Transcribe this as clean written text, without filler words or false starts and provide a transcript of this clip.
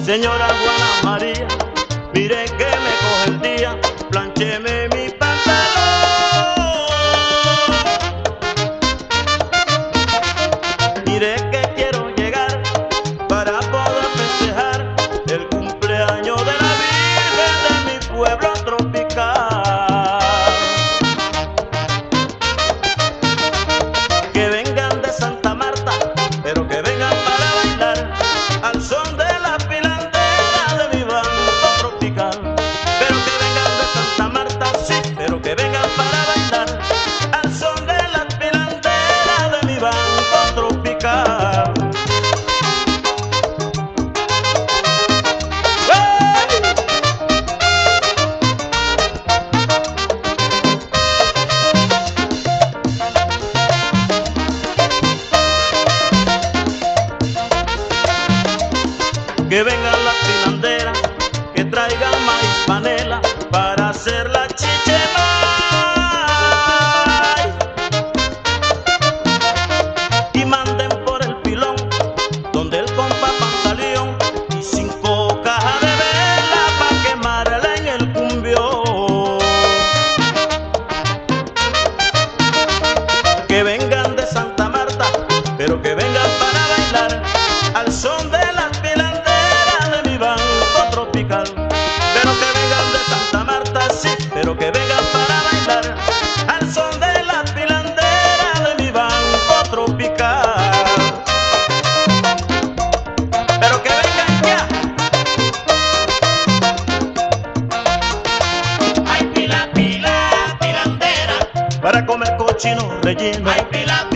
Señora Juana María, mire que me coge el día, plancheme mi pantalón. Mire que quiero llegar para poder festejar el cumpleaños de la Virgen de mi pueblo tropical. Que vengan de Santa Marta, pero que vengan para bailar al son de la pilandera de mi banco tropical. Pero que vengan de Santa Marta, sí, pero que vengan para bailar al son de la pilandera de mi banco tropical. Que vengan las pilanderas, que traigan maíz panela para hacer la chichemay. Y manden por el pilón, donde el compa Pantaleón, y 5 cajas de vela pa' quemarla en el cumbión. Que vengan de Santa Marta, pero que vengan para bailar al son de las pilanderas de mi banco tropical. Pero que vengan de Santa Marta, sí, pero que vengan para bailar al son de las pilanderas de mi banco tropical. Pero que vengan ya. Ay, pila, pila, pilandera. Para comer cochino relleno. Ay, pila,